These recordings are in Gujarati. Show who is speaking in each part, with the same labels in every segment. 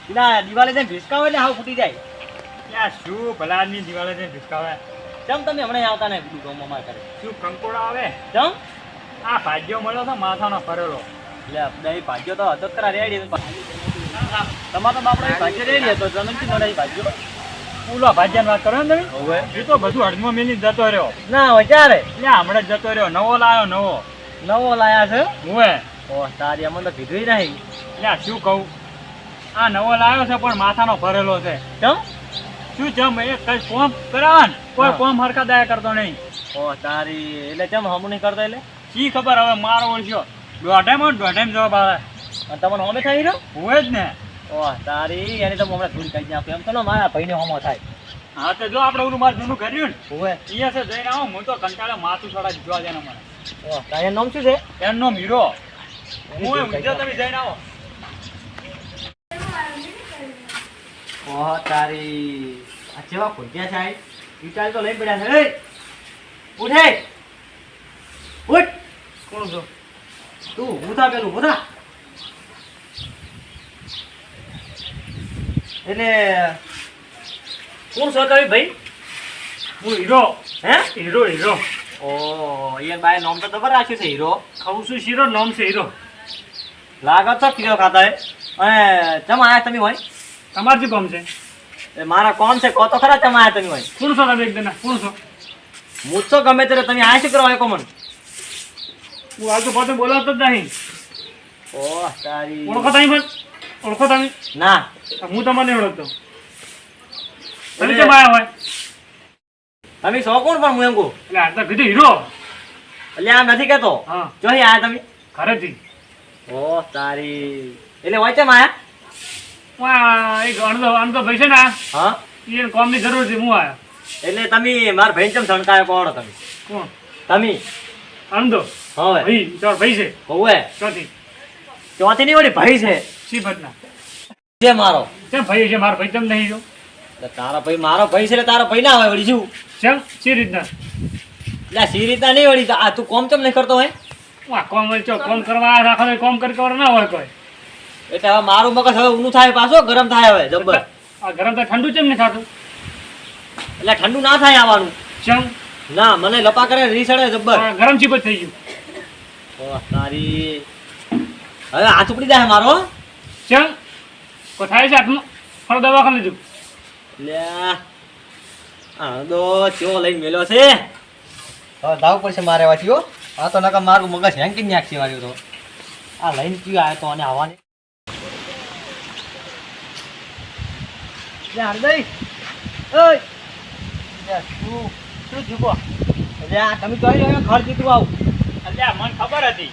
Speaker 1: પેલા દિવાલે જઈને ભીસકાવે એટલે હાવ ફૂટી જાય.
Speaker 2: ત્યાં શું ભલાની દિવાલે જઈને ભીસકાવે?
Speaker 1: ચમ તમે હમણાં આવતા નહીં બધું ગામમાં માર કરે?
Speaker 2: શું કંકોડા આવે?
Speaker 1: ચમ
Speaker 2: આ ભાગ્યો મળ્યો તો માથાનો ફરેલો.
Speaker 1: એટલે દહીં ભાગ્યો તો હતો જ ખરા રેડી. તમારો તો બાપડો ભાગ્ય રેડી હતો, જમીનથી મળે ભાગ્યો.
Speaker 2: પૂલો ભાગ્યાની વાત કરો ને તમે?
Speaker 1: હવે
Speaker 2: એ તો બધું અડધમાં મેલી જતો રહ્યો.
Speaker 1: ના હોય ક્યારે
Speaker 2: એટલે હમણાં જ જતો રહ્યો. નવો લાયો નવો.
Speaker 1: નવો લાયા છે?
Speaker 2: હુંએ
Speaker 1: ઓ તારી અમને તો કીધું નહીં.
Speaker 2: એટલે શું કહું, આ નવો લાયો છે પણ માથાનો ફરેલો છે.
Speaker 1: ચમ
Speaker 2: શું જમ એ કઈ કોમ કરાવે ને કોઈ કોમ હરખા દયા કરતો નહીં.
Speaker 1: ઓ તારી એટલે ચમ હમું નહીં કરતો એટલે?
Speaker 2: શી ખબર હવે મારો ઓળખ્યો દોઢેમ જવાબ આવે.
Speaker 1: અને તમને હોમે થઈ રહ્યો?
Speaker 2: હોય જ ને.
Speaker 1: ઓહ તારી એની તો હમણાં થોડી કહી આપે એમ તો ને મારા ભાઈને હોમો થાય.
Speaker 2: હા તો જો આપણે ઓલું મારું જૂનું કર્યું ને
Speaker 1: હોવે
Speaker 2: અહીંયા છે જઈને આવો. હું તો કંટાળે માથું છોડા જોવા જાય મને.
Speaker 1: ઓહ તારું નામ શું છે?
Speaker 2: એમનો મીરો. હું ઊંઝા તમે જઈને આવો.
Speaker 1: ઓહ તારી આ કેવા ખોટ્યા છે? આ વિચાર તો લઈ પડ્યા છે. એ ઉઠે ઉઠ.
Speaker 2: કોણ છો?
Speaker 1: તું ઉઠા પેલું ઉઠા. એટલે કોણ છો તમે ભાઈ?
Speaker 2: હું હીરો.
Speaker 1: હે
Speaker 2: હીરો હીરો.
Speaker 1: ઓ યાર બાય નામ તો ખબર રાખ્યું છે હીરો.
Speaker 2: ખાવું છું શીરો નામ છે હીરો.
Speaker 1: લાગત તો કીધો ખાતા હે. અને ચમ આયા તમે હોય?
Speaker 2: તમારે શું કામ છે?
Speaker 1: એ મારા કોમ છે કહો તો ખરા ચમ આયા તમે હોય?
Speaker 2: કોણ છો તમે એકદમ? કોણ છો?
Speaker 1: હું તો ગમે ત્યારે તમે આયા શું કરવા આવ્યો કોમન?
Speaker 2: હું હાલ તો પોતે બોલાવતો જ નહીં.
Speaker 1: ઓહ તારી
Speaker 2: ઓળખો તમે પણ? ઓળખો તમે?
Speaker 1: ના
Speaker 2: હું તમને ઓળખતો. તમે કેમ આવ્યા હોય?
Speaker 1: તમે સો કોણ પણ હું એમ કહું?
Speaker 2: એટલે આ તો કીધું હીરો.
Speaker 1: એટલે આમ નથી કહેતો.
Speaker 2: હા
Speaker 1: જોઈ આયા તમે?
Speaker 2: ઘરેથી.
Speaker 1: ઓહ તારી એટલે હોય ચમ આયા?
Speaker 2: એક અણધો ભાઈ છે ને
Speaker 1: હા
Speaker 2: એને કોમની જરૂર છે. હું આવ્યા.
Speaker 1: એટલે તમે મારા ભાઈ ચમ સણકાયો કોણ તમે?
Speaker 2: કોણ?
Speaker 1: તમે
Speaker 2: અણધો
Speaker 1: હવે
Speaker 2: ભાઈ તમારો ભાઈ છે.
Speaker 1: હોવે
Speaker 2: ચોથી
Speaker 1: ચોથી ની વળી ભાઈ છે
Speaker 2: સિફતના.
Speaker 1: જે મારો.
Speaker 2: કેમ ભાઈ છે? મારો ભાઈ તમે નહીં જો.
Speaker 1: એટલે તારા ભાઈ મારો ભાઈ છે એટલે તારા ભાઈ ના હોય વળી શું?
Speaker 2: કેમ સી રીતના?
Speaker 1: એટલે સી રીતના નહીં વળી આ તું કોમ ચમ નહીં કરતો હોય?
Speaker 2: આ કોમ વચ્ચે કોમ કરવા રાખો તો કોમ કરી કરવા ના હોય કોઈ.
Speaker 1: એટલે હવે મારું મગજ હવે ઊનું થાય પાછો ગરમ થાય હવે જબ્બર.
Speaker 2: આ ગરમ તો ઠંડુ કેમ નહીં થતું?
Speaker 1: એટલે ઠંડુ ના થાય આવવાનું.
Speaker 2: કેમ?
Speaker 1: ના મને લપા કરે રીસડે જબ્બર.
Speaker 2: આ ગરમ ચીપત થઈ ગયું.
Speaker 1: ઓહ તારી હવે હાથ ઉપડી જાય મારો.
Speaker 2: કેમ? કોઈ થાય છે હાથમાં? ફળ દવાખાને લીધું.
Speaker 1: લે આ દો ચો લઈને મેલ્યો છે. હવે દાવ પડશે મારે વાંચ્યો. આ તો નકા મારું મગજ હેંકી નાખશે વાળ્યું તો. આ લઈને કયો આવ્યો તો અને આવવાની. લે હરદઈ ઓય લે શું જુગો? લે આ તમે જોઈ રહ્યો ઘર જીતું આવ.
Speaker 2: અલ્યા મને ખબર હતી.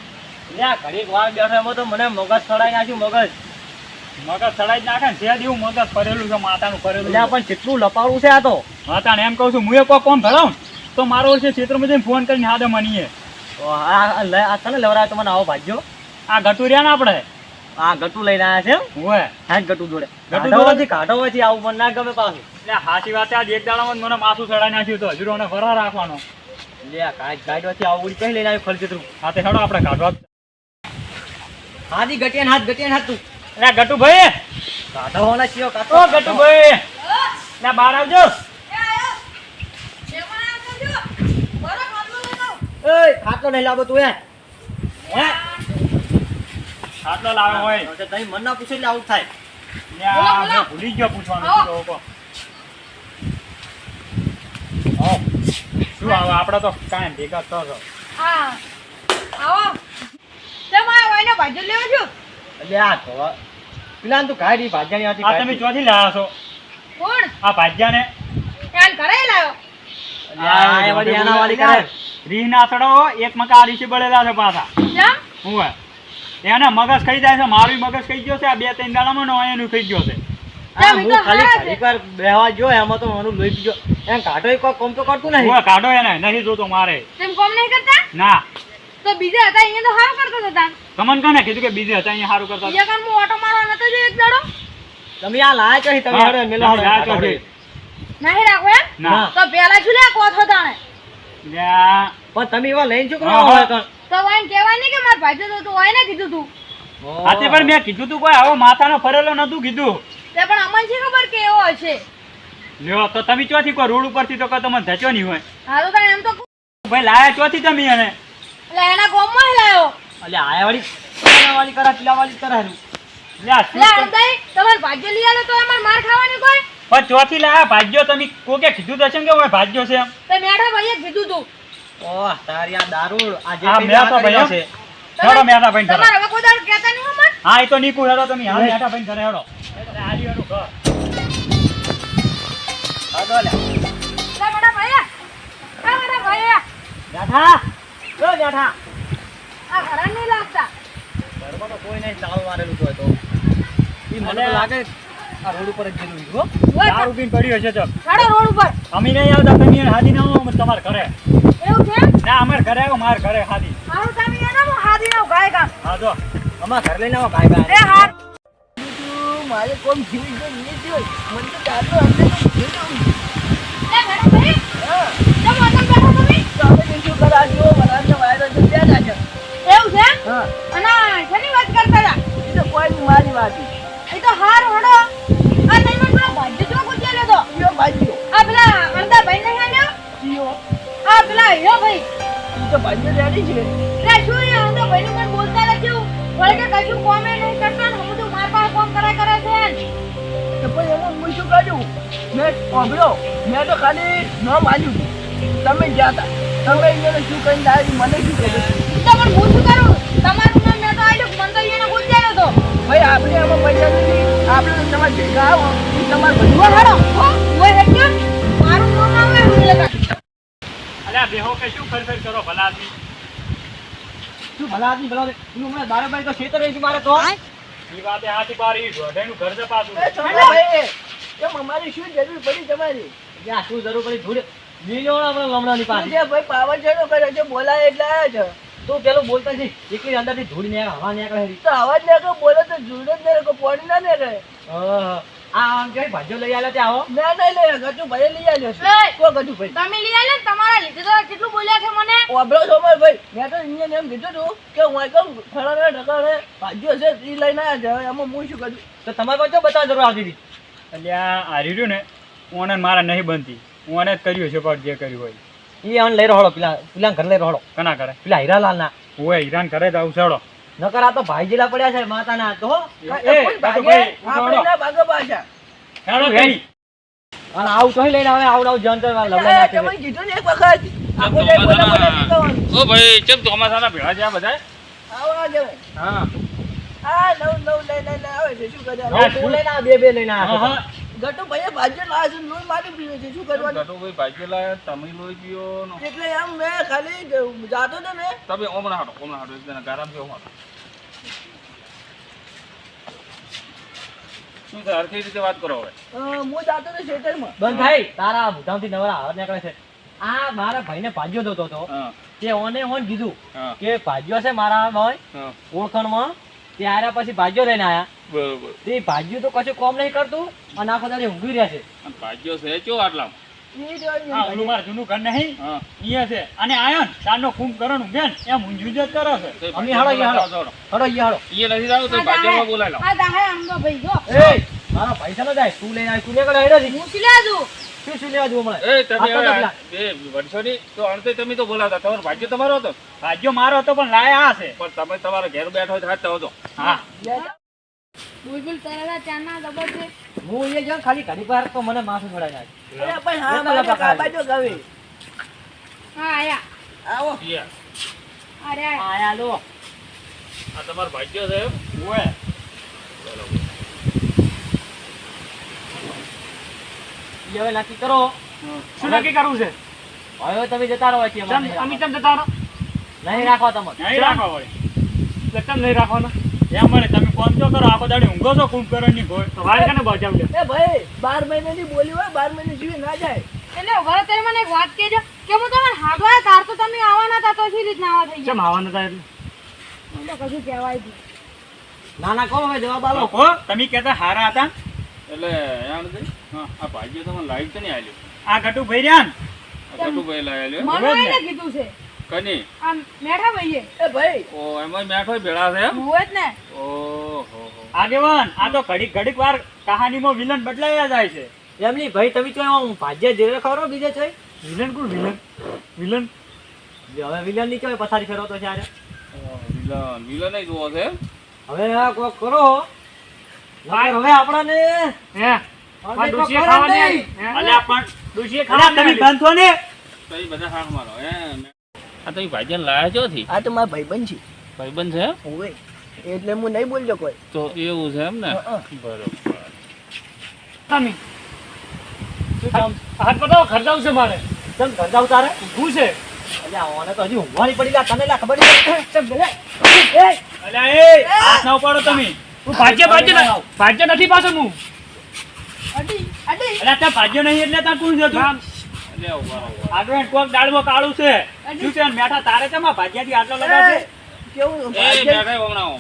Speaker 1: લે આ ઘડીક વાર બેઠો એમાં તો મને મગજ સડાઈ નાખ્યું મગજ.
Speaker 2: મગજ સડાઈ જ નાખે ને તે જેવું મગજ ફરેલું છે માથાનું ફરેલું.
Speaker 1: લે પણ કેટલું લપાડું છે આ તો.
Speaker 2: માતાને એમ કહું છું હું કોઈ કોમ ભરાવું તો મારો છે ક્ષેત્રમાં જઈને ફોન કરીને હાદે મનીએ.
Speaker 1: આ તને લેવરાય તો મને આવો ભાગ્યો.
Speaker 2: આ ગટુરિયા ને આપણે
Speaker 1: આ ગટુ લઈને આવ્યા છે.
Speaker 2: હોય
Speaker 1: હા ગટુ જોડે
Speaker 2: ગટુ
Speaker 1: ગટુ કાઢો હોયથી આવું મને ના ગમે પાછું.
Speaker 2: એટલે સાચી વાત છે. આજ એક દાડામાં જ મને માથું ચડાઈ નાખ્યું તો હજુ ફરા રાખવાનો.
Speaker 1: લે ગાડીમાંથી આવું ઉડી કઈ લઈને આવ્યું ખલચેતરું.
Speaker 2: હા તે હેડો આપણે કાઢવા.
Speaker 1: હાથી ગટિયાન હાથ તું
Speaker 2: એટલે ગટુભાઈ
Speaker 1: કાઢો હોના ચિયો
Speaker 2: ઓ
Speaker 1: કાઢો.
Speaker 2: ગટુભાઈ ના બહાર આવજો.
Speaker 1: એય ખાટલો નહીં લાવો તું હે
Speaker 2: આટલો લાવે હોય
Speaker 1: તો તઈ મન ના પૂછે એટલે આવું થાય.
Speaker 2: ને આ મેં ભૂલી ગયો પૂછવાનું. શું કહો? શું આવે આપણે તો કાંઈ ભેગા થતો.
Speaker 3: હા આવો તમારે વાયનો ભાજો લેવો છો?
Speaker 1: એટલે આ તો પેલા તું ગાડી ભાજ્યાની હતી.
Speaker 2: આ તમે ચોથી લાવ્યા છો?
Speaker 3: કોણ?
Speaker 2: આ ભાજ્યાને
Speaker 3: ધ્યાન કરાય લાયો.
Speaker 1: આ એ વળી એના વાળી કરે.
Speaker 2: રીહ ના ચડાવો એક મકા રીસી બળેલા છે પાછા.
Speaker 3: કેમ?
Speaker 2: હું એને મગજ ખાઈ જાય છે. મારું મગજ ખાઈ ગયો છે. આ 2-3 દાડામાં નો એનું ખાઈ ગયો છે.
Speaker 1: આ હું ખાલી ઘડીક વાર બેહવા જો એમાં તો મને લોહી પીજો. એમ કાઢો કોઈ કોમ તો કરતું નહીં.
Speaker 2: હું કાઢો એને નહીં જોતો મારે.
Speaker 3: તેમ કોમ નહીં કરતા?
Speaker 2: ના
Speaker 3: તો બીજા હતા અહીંયા તો હારું કરતા હતા.
Speaker 2: તમને કોને કીધું કે બીજે હતા અહીંયા સારું કરતા?
Speaker 3: બીજા કામ હું ઓટો મારવા નતો જો એક દાડો.
Speaker 1: તમે આ લાય કઈ તમે
Speaker 2: હા,
Speaker 1: હેડો મેલો
Speaker 2: તમે લાય
Speaker 1: હેડો.
Speaker 2: ચોથી.
Speaker 3: નહીં રાખો એમ?
Speaker 2: ના
Speaker 3: તો પેલા છું લે કોથો તાણે.
Speaker 2: લ્યા,
Speaker 1: પણ તમે એવા લઈને શું
Speaker 2: હા,
Speaker 1: કરવા
Speaker 2: હા.
Speaker 1: હોય કણ?
Speaker 3: તો વાઈન કહેવાય નહીં કે માર ભાજો તો તું વાઈને કીધું તું.
Speaker 2: હાથે પણ મેં કીધું તું કોઈ આવો માથાનો ફરેલો નતું કીધું.
Speaker 3: તે પણ અમને શી ખબર કે એવો હશે.
Speaker 2: લ્યો તો તમે ચોથી કો રોડ ઉપરથી તો કો તમને ધચો નહીં હોય.
Speaker 3: હા તો તાણે એમ તો
Speaker 2: ભાઈ લાયા ચોથી તમે એને.
Speaker 3: એટલે એના ગોમમાં લાયો.
Speaker 1: અલ્યા આયા વાળી કરા પીલા વાળી કરાયું.
Speaker 2: લે આ શું
Speaker 3: એટલે અંદાઈ તમાર ભાગ્ય લઈ આલો તો અમાર માર ખાવાની કોઈ.
Speaker 2: પણ ચોથી લાયા ભાગ્યો તમે કોકે કીધું તો છે કે હું ભાગ્યો છે એમ.
Speaker 3: તે મેઠા ભાઈએ કીધું તું.
Speaker 1: ઓહ તારી આ દારૂ આજે
Speaker 2: હા, મેં તો ભાઈ
Speaker 1: છે.
Speaker 2: હેડો મેઠા ભાઈ ઘરે.
Speaker 3: તમારે હવે કોઈ દાડો કહેતા નહીં હો મને.
Speaker 2: હા એ તો નીકુ હેડો તમે હાલ મેઠા ભાઈ ઘરે હેડો. આલી હેડો ઘર.
Speaker 1: હા તો લે
Speaker 3: લે મેઠા ભાઈએ. હા મેઠા ભાઈએ.
Speaker 1: બેઠા ઓ બેઠા
Speaker 3: આ ઘરાને નહીં લાગતા.
Speaker 1: ઘરમાં તો કોઈ નહીં ચાલ મારેલું તો તો ઈ મને તો લાગે આ રોડ ઉપર જ ગયેલું હો.
Speaker 2: દારૂ પીને પડ્યો છે તો.
Speaker 3: ચાલો રોડ ઉપર.
Speaker 2: અમે નહીં આવતા તમે એને હાદી ના આવો તમારે ઘરે.
Speaker 3: એવું છે?
Speaker 2: ના અમારે ઘરે આવો મારે ઘરે હાદી.
Speaker 3: મારું તમે એને હું હાદી નો ગાય ગામ.
Speaker 2: હા જો
Speaker 1: અમાર ઘર લઈને આવો ભાઈ ભાઈ
Speaker 3: એ હાથ.
Speaker 1: મારે કોમ જીવી ગયો નહીં થયો મને તો દારૂ અંદર જીવ્યો
Speaker 3: લે મેઠા ભાઈ.
Speaker 1: હા
Speaker 3: કેમ વાતમ બેઠા તમે?
Speaker 1: તો આપણે શું કરાજો વરાજો વાયરો છે ત્યાં જાજો
Speaker 3: એવું છે?
Speaker 1: હા
Speaker 3: અને શેની વાત કરતા હતા?
Speaker 1: એ તો કોઈ મારી વાત
Speaker 3: એ તો હાર હડો. આ તમે મને પેલો ભાગ્ય જો ગુજેલો તો.
Speaker 1: યો ભાઈઓ
Speaker 3: આ પેલા અણદા ભાઈ નહીં આલ્યો?
Speaker 1: યો
Speaker 3: આ પેલા હીરો ભાઈ.
Speaker 1: ઈ તો ભાઈઓ રેડી છે
Speaker 3: એટલે શું એ અણદા ભાઈનું મને બોલતા લખ્યું. વળે કે કશું કોમે નહીં કરતા ને બધું માર પાસે કોમ કરે છે.
Speaker 1: તો પણ એમાં હું શું કર્યું મેં સાંભળ્યો મેં તો ખાલી નામ આલ્યું તમે ગયા હતા તમે એને શું કરીને દારૂ મને શું કર્યું
Speaker 3: તો પણ હું શું કરું? તમારું નામ મેં તો આલ્યું મને તો એને ગુજેલો તો.
Speaker 1: ભાઈ આપણે આમાં પૈસા નથી આપણે તો તમારે ભેગા આવો એ તમારે
Speaker 3: ઓ
Speaker 1: બધું
Speaker 3: હડો. ઓય હેડ્યો. મારું નામ આવે હું લગા.
Speaker 2: અલ્યા બેહો કે શું ખરખર કરો ભલા આદમી.
Speaker 1: શું ભલા આદમી ભલા તું હમણાં દારૂબાઈ તો ખેતર રહી મારે તો
Speaker 2: ઈ વાતે હાથી પારી ઢોઢાઈનું ઘર છે પાછું.
Speaker 1: એમ અમારી શું જરૂર પડી તમારી યા શું જરૂર પડી ધૂળ લીલો લમણાની પાસે જે ભાઈ પાવર ચડો કરે છે બોલાય એટલે આયા છે તું પેલું બોલતા છે એકલી અંદરથી ધૂળ ને હવા નીકળે તો અવાજ ને કે બોલે તો ધૂળ જ ને કો પાણી ના ને રહે આ આમ કે ભાજો લઈ આલે તે આવો ના ના લે ગટુ ભાઈ લઈ આલ્યો છે કો ગટુ ભાઈ
Speaker 3: તમે લઈ આલે ને તમારા લીધે તો કેટલું બોલ્યા છે મને.
Speaker 1: ઓબળો સોમર ભાઈ મેં તો ઇન્ડિયન એમ કીધું તું કે હું એકમ ખરાને ઢકાણે ભાજો છે ઈ લઈને આયા છે એમાં હું શું કરું તો તમારે પાછો બતાવ જરૂર આવતી હતી
Speaker 2: અલ્યા આ રહ્યું ને ઓને મારા નહીં બનતી ઓને જ કર્યું છે પણ જે કર્યું હોય
Speaker 1: ઈ આન લઈ રહો પેલા ઘર લઈ રહો
Speaker 2: કના કરે
Speaker 1: પેલા હીરાલાલ ના
Speaker 2: ઓય હીરાન કરે તો ઉછાળો.
Speaker 1: નકર આ તો ભાઈ જેલા પડ્યા છે માતાના તો
Speaker 2: એ કાકો ભાઈ ઉછાળો.
Speaker 1: ભાગો પાછા
Speaker 2: હેડો વેડી.
Speaker 1: અને આવું તો લઈને આવે આવડાવ જંતર વાળ લબડા નાખે તમે કીધું ને એક વખત આખો દે બોલા
Speaker 2: ઓ ભાઈ કેમ ચોમાસાના ભેળા છે આ બધા?
Speaker 1: આવો આ જવે
Speaker 2: હા
Speaker 1: આ નવ લઈને આવે છે શું કરે
Speaker 2: હા,
Speaker 1: તું લઈને આ બે લઈને
Speaker 2: હા
Speaker 1: આવે
Speaker 2: હા
Speaker 1: ગટુ ભાઈ ભાજ્ય લાવે છે લોહી મારી પીવે છે શું કરવાનું
Speaker 4: ભાઈ ભાગ્ય લાયા તમે લોહી પીઓ નો
Speaker 1: એટલે એમ મેં ખાલી જાતો તો ને
Speaker 4: તમે હમણાં હાટો એક જણા ગારામ છે હમણાં શું છે હરખી રીતે વાત કરો હવે
Speaker 1: હું જાતો તો શેતરમાં બંધ થાય તારા ભૂતામથી નવરા હાર નીકળે છે આ મારા ભાઈને ભાજ્યો દોતો હતો
Speaker 4: હા
Speaker 1: તે ઓને ઓન કીધું
Speaker 4: હા
Speaker 1: કે ભાજ્યો છે મારા ભાઈ
Speaker 4: હા
Speaker 1: ઓળખણમાં ત્યારે પછી ભાજ્યો લઈને આયા
Speaker 4: બરોબર
Speaker 1: તે ભાજ્યું તો કશું કોમ નહીં કરતું અને આખો દાડે ઊંઘી રહ્યા છે
Speaker 4: અને ભાગ્યો છે ચો આટલા
Speaker 2: હા ઓલું મારું જૂનું ઘર નહીં
Speaker 4: હા
Speaker 2: ઈ છે અને આયો ને ચારનો ખૂમ કરવાનું બેન એમ ઊંઝું જ કરે છે.
Speaker 1: અમે હાડો ઈ હાડો હડો ઈ હાડો
Speaker 4: ઈ નથી જાવ તો ભાગ્યમાં બોલાય લો
Speaker 3: આ દાહે આમનો ભાઈ જો.
Speaker 1: એ મારા પૈસા ન જાય તું લઈને આવી તું લેકડો હેડો છી
Speaker 3: હું સિલા દઉં.
Speaker 1: શું લેવા જવું મળે
Speaker 4: એ તમે
Speaker 1: આ તો
Speaker 4: હવે બે વર્ષોની તો અંતે તમે તો બોલાવતા તમારો ભાગ્ય તમારો હતો
Speaker 2: ભાગ્યો મારો હતો પણ લાયા આ છે.
Speaker 4: પણ તમે તમારા ઘેર બેઠો હોય તો હાથ હતો
Speaker 2: હા
Speaker 3: બુલબુલ તરલા ચાના દબર છે.
Speaker 1: હું એ જો ખાલી ઘડી પર તો મને માથું ચડાઈ નાખે અરે પણ
Speaker 2: હા,
Speaker 1: મારે કાબાજો ગવે
Speaker 3: હા આયા.
Speaker 1: આવો
Speaker 4: ઈ
Speaker 3: અરે આયા.
Speaker 1: આયા લો
Speaker 4: આ તમારો ભાગ્યો છે એમ
Speaker 2: ઓય
Speaker 1: ઈ હવે નક્કી કરો
Speaker 2: શું નક્કી કરવું છે?
Speaker 1: હવે તમે જતા રહો છે
Speaker 2: અમે તેમ જતા રહો.
Speaker 1: નહીં રાખો તમે
Speaker 2: નહીં રાખવા વળી. એટલે કેમ નહીં રાખવાનો? એમ મળે તમે કોમ તો કરો આખો દાડી ઊંઘો છો કુંભકરણની ભોય. તો વાળ કેને બચાવ લે?
Speaker 1: એ ભાઈ 12 મહિનાની બોલી હોય 12 મહિને જીવે ના જાય
Speaker 3: એટલે વરો તમે મને એક વાત કહેજો કે હું તમને હાડવા તાર તો તમે આવવાના હતા તો શી રીતના આવા થઈ
Speaker 2: કેમ
Speaker 3: ગયા?
Speaker 2: આવવાના હતા એટલે?
Speaker 3: મને તો કશું કહેવાય નહીં.
Speaker 1: ના ના કહો હવે જવાબ આલો
Speaker 2: લોકો તમે કહેતા હારા હતા
Speaker 4: એટલે એમ નથી
Speaker 2: હા.
Speaker 4: આ ભાગ્યો તમને લાઈટ તો નહીં આલ્યો
Speaker 2: આ ઘટુ ભાઈ રહ્યા ને
Speaker 4: આ કટુ ભાઈ લાયેલો
Speaker 3: મને એને કીધું છે
Speaker 4: કની
Speaker 3: આમ મેઠા ભાઈએ.
Speaker 1: એ ભાઈ
Speaker 4: ઓ એમાં મેઠો ભેળા છે એમ
Speaker 3: હું જ ને.
Speaker 4: ઓ ઓહો હો.
Speaker 2: આગેવાન આ તો ઘડીક વાર કહાનીમાં વિલન બદલાયા જાય છે.
Speaker 1: એમની ભાઈ તમે તો એમાં ભાજ્ય જેરે ખરો બીજે છે
Speaker 2: વિલન કોણ વિલન
Speaker 1: હવે વિલન ની કેવાય પથારી ફેરવો તો છે
Speaker 4: વિલન ય જોવો છે એમ?
Speaker 1: હવે આ કોક કરો હવે આપણાને
Speaker 2: હે
Speaker 1: અરે
Speaker 2: ડોશીએ
Speaker 1: તો
Speaker 2: ખાવાની
Speaker 1: કરે
Speaker 2: આવી. અલ્યા પણ ડોશીએ ખાવાની
Speaker 1: તમે
Speaker 2: આવી.
Speaker 1: બંધો ને
Speaker 4: તો ઈ બધા હાક મારો આ તો ઈ ભાઈજાન લાયા ચોથી
Speaker 5: આ તો મારા ભાઈબંધ છે
Speaker 4: ભાઈબંધ છે એમ?
Speaker 5: ઓવે એટલે હું નહીં બોલજો કોઈ
Speaker 4: તો એવું છે એમ ને
Speaker 5: હં.
Speaker 4: બરોબર
Speaker 2: તમે હાથ બતાવો ખર્ચાવું છે મારે
Speaker 1: ચમ ધંધા ઉતારે
Speaker 2: ઊભું છે.
Speaker 1: અલ્યા ઓને તો હજી ઊંઘવાની પડી લા તને લા ખબર નહીં ચમ ભલે
Speaker 2: અલ્યા એ હાથ ના ઉપાડો તમે. હું ભાજ્ય નથી પાછો હું.
Speaker 5: અડી અડી
Speaker 2: અલ્યા ત્યાં ભાજ્ય નહીં એટલે ત્યાં કોણ છે તું?
Speaker 4: એટલે ઉભા રહો.
Speaker 2: આગળ કોક દાળમાં કાળું છે. શું છે મેઠા તારે છે માં ભાજ્યાથી આટલો લગા છે.
Speaker 5: કેવું
Speaker 4: એ
Speaker 5: ભાગ્ય?
Speaker 4: બેઠા હમણાં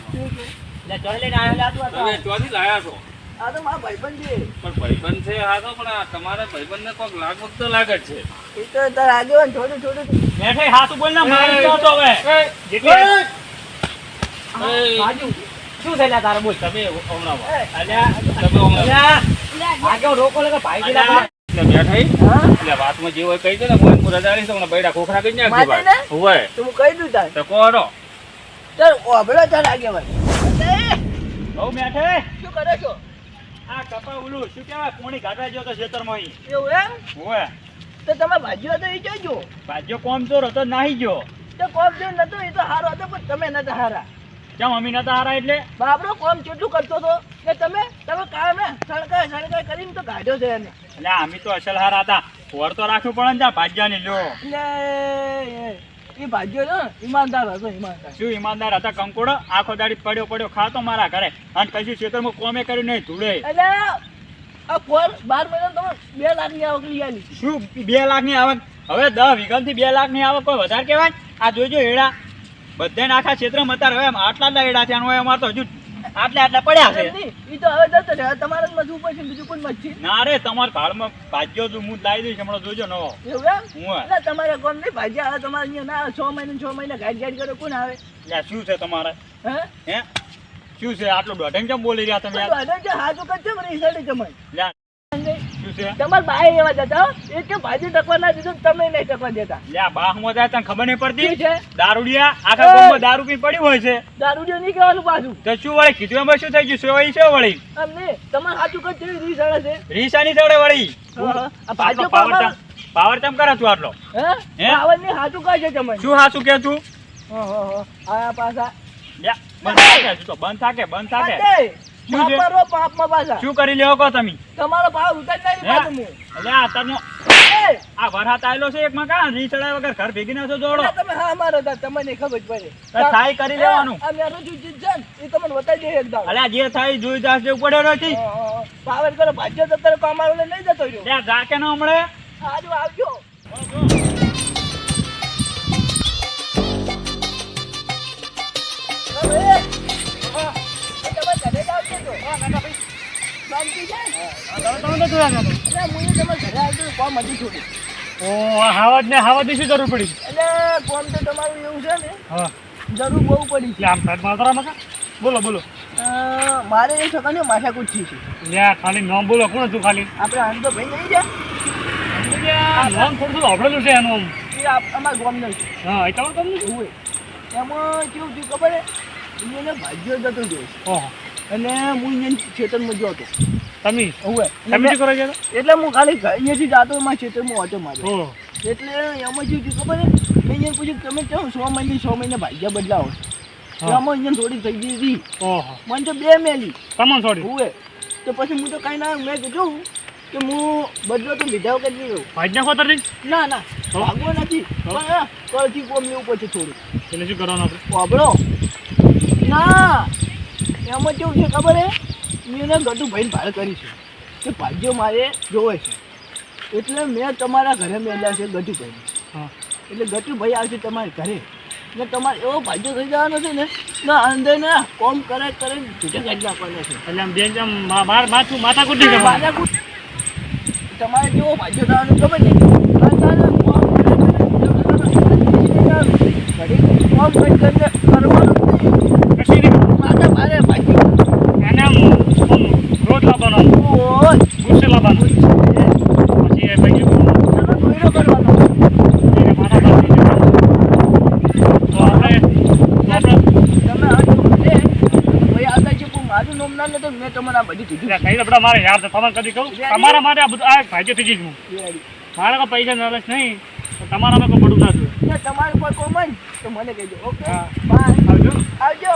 Speaker 1: લે ચોઈ લઈને આવ્યો લા તું આ તો.
Speaker 4: તમે ચોથી લાયા છો
Speaker 5: આ તો મારા ભાઈબંધ છે
Speaker 4: પણ ભાઈબંધ છે હા તો પણ આ તમારા ભાઈબંધને કોક લાગવગ તો લાગે જ છે
Speaker 5: એ તો તાર આગેવાન થોડું
Speaker 2: મેઠે હાથ બોલ ને મારી તો તો હવે. જેટલી
Speaker 1: બાજુ શું થઈ લા તારે બોલ
Speaker 4: તમે હમણાં આવો.
Speaker 2: અલ્યા
Speaker 4: તમે હમણાં
Speaker 1: અલ્યા આગે રોકો લે કે ભાઈ ગીલા
Speaker 2: અલ્યા.
Speaker 4: એટલે બેઠા ઈ?
Speaker 5: હા
Speaker 4: એટલે વાતમાં જે હોય કહી દે ને હું રજા લઈશ તો હમણાં બૈડા ખોખરા કરી નાખજો
Speaker 5: માટે ને?
Speaker 4: ભાઈ હોય
Speaker 5: તો હું કહી દઉં તાર
Speaker 4: તો કોનો
Speaker 5: તાર ઓભળો તાર આગેવાન અરે,
Speaker 2: બહુ મેઠે
Speaker 5: શું કરો છો
Speaker 2: આ કપા ઓલું શું કહેવાય કોણી ગાઢવા ગયો તો ખેતરમાં અહીં.
Speaker 5: એવું એમ
Speaker 2: ઓવે
Speaker 5: તો તમે ભાજ્યો હતો એ જોજો
Speaker 2: ભાજ્યો કોમ ચોર હતો નાહી ગયો.
Speaker 5: તો કોમ જો નતો એ તો હારો હતો પણ તમે નતા હારા
Speaker 2: કેમ અમી નતા હારા એટલે
Speaker 5: બાપડો કોમ કેટલું કરતો હતો કે તમે કામ ને સળકાય કરીને તો કાઢ્યો છે એને
Speaker 2: એટલે અમી તો અસલ હારા હતા. વર તો રાખવું પડે ને ત્યાં ભાજ્યાની લ્યો.
Speaker 5: એટલે એ ભાજ્યો ને ઈમાનદાર હતો ઈમાનદાર
Speaker 2: શું ઈમાનદાર હતા કંકોડો આખો દાડી પડ્યો ખાતો મારા ઘરે અને કશું ખેતરમાં કોમે કર્યું નહીં ધૂળે.
Speaker 5: એટલે આ ફોર 12 મહિના તમે 2 લાખની આવક લઈ આલી
Speaker 2: શું 2 લાખની આવક? હવે 10 વીઘાથી 2 લાખની આવક કોઈ વધારે કહેવાય? આ જોઈજો એડા બધાને આખા ક્ષેત્રમાં અત્યારે હવે આટલા એડા છે અને હવે અમારે તો હજુ આટલા પડ્યા છે.
Speaker 5: એ તો હવે જતો રહે તમારે જ મજવું પડશે બીજું કોઈ મજથી
Speaker 2: ના રે તમારા ભાડમાં ભાજ્યો તું હું લાવી દઈશ હમણાં જોજો નવો.
Speaker 5: એવું એમ
Speaker 2: હું
Speaker 5: એટલે તમારે કોમ નહીં ભાજ્યા હવે તમારે અહીંયા ના 6 મહિને ગાડી કરો કોણ આવે
Speaker 2: લે શું છે તમારે
Speaker 5: હે
Speaker 2: હે શું છે આટલું દોઢેમ કેમ બોલી રહ્યા તમે યાર?
Speaker 5: તો જો હાથ વખત છે મને ઈસાડે જમાય
Speaker 2: લે શું છે?
Speaker 5: તમારે બાય એવા જતા હો. એ કે ભાજી ટકવા ના દીધું તમે નહીં ટકવા દેતા
Speaker 2: લે બાહમાં જાય તને ખબર નહીં
Speaker 5: શું
Speaker 2: પડતી?
Speaker 5: છે
Speaker 2: દારૂડિયા આખા ગામમાં દારૂ પી પડી હોય છે
Speaker 5: દારૂ જો નહીં કહેવાનું પાછું
Speaker 2: તો શું વળી કીધું એમાં શું થઈ ગયું? સોય છે વળી
Speaker 5: આમ નહીં તમારે હાથ વખત કેવી રીત સડે છે
Speaker 2: રીસાની ચડે વળી.
Speaker 5: આ ભાજ્યો
Speaker 2: પાવર ચમ કરે તું આટલો?
Speaker 5: હે
Speaker 2: હે?
Speaker 5: પાવર ની હાથું કહે છે તમે
Speaker 2: શું હાસું કે તું?
Speaker 5: આયા પાછા
Speaker 2: લે બંધ થાકે તું તો બંધ થાકે.
Speaker 5: આતે,
Speaker 2: શું છે?
Speaker 5: પાપરો પાપમાં પાછા
Speaker 2: શું કરી લેવો કહો તમે?
Speaker 5: તમારો ભાવ ઉતાર નહીં
Speaker 2: હે?
Speaker 5: પાછું હું
Speaker 2: એટલે આ તરનો
Speaker 5: એ,
Speaker 2: આ વરસાદ આવેલો છે એક મકાન રી ચડાય વગર ઘર ભેગી નાખો જોડો.
Speaker 5: એટલે તમે હા મારો હતા તમને નહીં ખબર પડે
Speaker 2: તો થાય કરી લેવાનું.
Speaker 5: આ મેરો જો જીત છે ને, એ તમને બતાવી દે એકદમ
Speaker 2: અલ્યા જે થાય જોઈ જાસ જેવું પડ્યો નથી.
Speaker 5: પાવર કરો ભાજ્યો તો તારે કમાડો લઈ જતો રહ્યો
Speaker 2: લે જાકે ન હમણે
Speaker 5: આજુ આવજો હવે, તમે ઘરે જ આવજો તો. શાંતિ છે?
Speaker 2: તમે તો જોયા નતો.
Speaker 5: એટલે મુએ તમે ઘરે આવજો તો કોમ હતું થોડું.
Speaker 2: ઓ હાવજ ને હાવજ શું જરૂર પડી?
Speaker 5: એટલે કોમ તો તમારું એવું છે ને
Speaker 2: હા
Speaker 5: જરૂર બહુ પડી છે.
Speaker 2: આમ સાઈડ મારતા મકા બોલો.
Speaker 5: મારે એ છોકરાને માથાકૂટ થઈ છે.
Speaker 2: લે ખાલી નામ બોલો કોણ હતું ખાલી?
Speaker 5: આપણે આમ તો ભાઈ નહીં જાય
Speaker 2: નામ થોડું અવળેલું છે એનું.
Speaker 5: એ અમારા ગામનો છે
Speaker 2: હા એ તમારું તમને
Speaker 5: એવું હોય. એમાં કેવું થયું ખબર હે એને ભાગ્યો જતો રહ્યો
Speaker 2: ઓહો
Speaker 5: અને હું અહીંયા ખેતરમાં ગયો હતો
Speaker 2: તમે
Speaker 5: હવે
Speaker 2: તમે શું કરો છો?
Speaker 5: એટલે હું ખાલી અહીંયાથી જાતો મારા ખેતરમાં ઓટો માર્યો
Speaker 2: ઓહો
Speaker 5: એટલે એમાં શું થયું ખબર હે મેં અહીંયા પૂછ્યું તમે કેમ 6 મહિને ભાગ્યા બદલાવો છો
Speaker 2: હા.
Speaker 5: એમાં અહીંયા થોડી થઈ ગઈ હતી
Speaker 2: ઓહો
Speaker 5: મને તો 2 મેલી
Speaker 2: તમને છોડી
Speaker 5: હુએ તો પછી હું તો કાંઈ ના મેં કીધું કે હું બદલો તો લીધા વગર નહીં રહું
Speaker 2: ભાઈ ના ખોતર નહીં
Speaker 5: ના ના
Speaker 2: તો?
Speaker 5: ભાગવો નથી પણ કળથી કોમ લેવું પડશે થોડું
Speaker 2: એટલે શું કરવાનું આપણે?
Speaker 5: વાપરો ના એમાં કેવું છે ખબર હે મેં એને ગટુ ભાઈને ભાડે કરી છે કે ભાગ્યો મારે જોવે છે એટલે મેં તમારા ઘરે મેળ્યા છે ગટુ ભાઈને
Speaker 2: હા
Speaker 5: એટલે ગટુ ભાઈ આવશે તમારે ઘરે ને તમારે એવો ભાગ્યો થઈ જવાનો છે ને ના અંદર ને કોમ કરે છૂટે કાઢી નાખવાનો છે
Speaker 2: એટલે આમ બેન જેમ માથા કુટી કરવાનું.
Speaker 5: માથાકૂટ. તમારે કેવો ભાગ્યો થવાનો ખબર નહીં અત્યારે કોમ કરે ઘડી કોમ કરીને કરવાનું
Speaker 2: કશી નહીં.
Speaker 5: માથા મારે ભાગ્યો બોલનાર ને તો મેં તમને આ બધી કીધું.
Speaker 4: એટલે કઈ આપડા મારે યાર તમારે કદી કરું તમારા માટે આ બધું આ ભાગ્ય થઈ જઈશ હું મારે કોઈ પૈસા નરસ નહીં તો તમારામાં કોઈ પડું ના જોઈએ
Speaker 5: ને તમારે કોઈ કોમ હોય ને તો મને કહેજો. ઓકે
Speaker 4: હા.
Speaker 5: બાય.
Speaker 4: આવજો
Speaker 5: આવજો.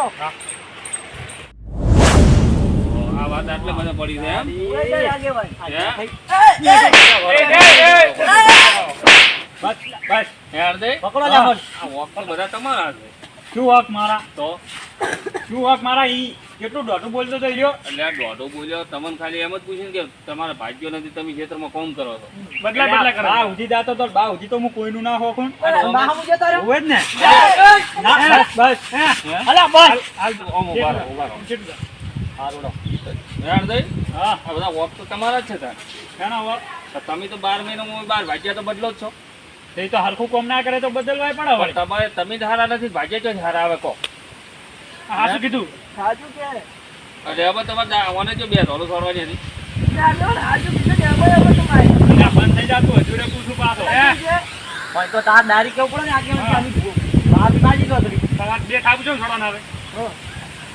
Speaker 4: આ વાત આટલે મને પડી છે એમ
Speaker 5: ઓય આગેવાન.
Speaker 4: હે?
Speaker 2: બસ બસ
Speaker 4: યાર દે
Speaker 1: પકડો જા ફોન.
Speaker 4: આ વોક તો બધા તમારા છે
Speaker 2: શું હક મારા
Speaker 4: તો
Speaker 2: શું હક મારા ઈ કેટલું દોઢું બોલતો તો રહ્યો
Speaker 4: એટલે આ દોઢો બોલ્યો તમને ખાલી એમ જ પૂછ્યું કે તમારા ભાગ્યો નથી તમે ખેતરમાં કોમ કરો છો
Speaker 2: બા ઉધી જાતો તો બા ઉધી તો હું કોઈનું ના હોકું
Speaker 5: માહા મુજે તારો.
Speaker 2: હોય જ ને ના બસ
Speaker 4: હે?
Speaker 2: અલા બસ
Speaker 4: હાલ તો આમ ઉભા રહો, ઉભા રહો. યાર દે
Speaker 2: હા
Speaker 4: આ બધા વોક તો તમારા જ છે તાર
Speaker 2: ઘણા હક
Speaker 4: તો તમે તો 12 મહિનામાં 12 ભાગ્યા તો બદલો જ છો
Speaker 2: તે તો હરખું કોમ ના કરે તો બદલવાય પડે
Speaker 4: પણ
Speaker 2: વળી.
Speaker 4: તમારે તમે જ હારા નથી ભાગ્યા જ હારા આવે કહો
Speaker 2: હા શું કીધું
Speaker 5: સાચું કે
Speaker 4: એટલે હવે તમારે આવવાને જો 2 ધોલું છોડવાની હતી
Speaker 5: આગેવાન સાચું કીધું કે હવે તમારે
Speaker 2: એટલે બંધ થઈ જાતું હજુરે પૂછું પાછો હે
Speaker 1: ભાઈ તો તાર દારી કેવું પડે ને આગળ ચાલી ગયું. બાજી બાજી તો હતી.
Speaker 2: તમારે બે થાપ છો છોડવાના હવે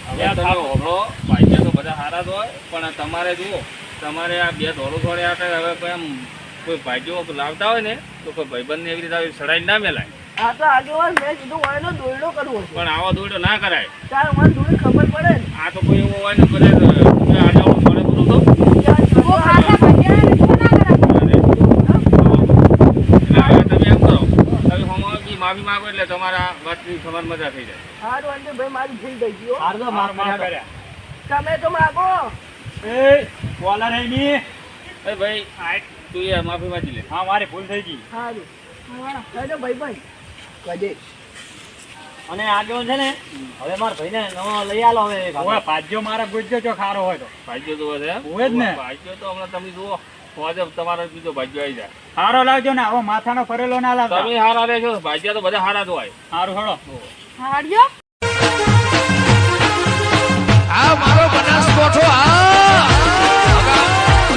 Speaker 4: હવે તમે હોભળો ભાગ્યા તો બધા હારા જ હોય પણ તમારે જુઓ તમારે આ 2 ધોલું છોડ્યા એટલે હવે કોઈ આમ કોઈ ભાગ્યો લાવતા હોય ને તો કોઈ ભાઈબંધને એવી રીતે આવી સડાઈ ના મેલાય
Speaker 5: આ તો આગેવાન મેં કીધું વાયનો દોયડો કરવો છે.
Speaker 4: પણ આવો દોડો ના કરાય
Speaker 5: તારે મને દોડી ખબર પડે ને.
Speaker 4: આ તો કોઈ એવો હોય ને બધા આજે આવું મળે બોલું તો
Speaker 3: ઓ ખાસા ભાગ્યા ને શું ના કરાય?
Speaker 4: એટલે હવે તમે એમ કરો તમે હોમવર્ક માફી માંગો એટલે તમારા વાતની ખબર મજા થઈ જાય
Speaker 5: હારું અંતે ભાઈ મારી થઈ ગઈ છે હો.
Speaker 1: હારું તો માફ
Speaker 2: માફ
Speaker 1: કર્યા.
Speaker 2: કર્યા
Speaker 5: તમે તો માગો.
Speaker 2: એ બોલા નહીં ની
Speaker 4: એ ભાઈ તું એ માફી માંગી લે
Speaker 2: હા મારી ભૂલ થઈ ગઈ
Speaker 5: હારું. હેડો ભાઈ ભાઈ. કજે.
Speaker 1: અને આગળ છે ને હવે મારા ભાઈને નવો લઈ આલો હવે એક
Speaker 2: ઓય ભાજ્યો મારા ગુજ્જો ચો ખારો હોય તો
Speaker 4: ભાગ્યો તો વધે એમ?
Speaker 2: હોય જ ને.
Speaker 4: ભાગ્યો તો હમણાં તમે જુઓ આજે તમારો બીજો ભાગ્યો આવી જાય
Speaker 2: હારો લાવજો ને આવો માથાનો ફરેલો ના લાવતા
Speaker 4: તમે હારા રહેશો ભાગ્યા તો બધા હારા જ હોય
Speaker 2: હારું હળો
Speaker 3: હાડ્યો
Speaker 6: આ મારો બનાસકોઠો આ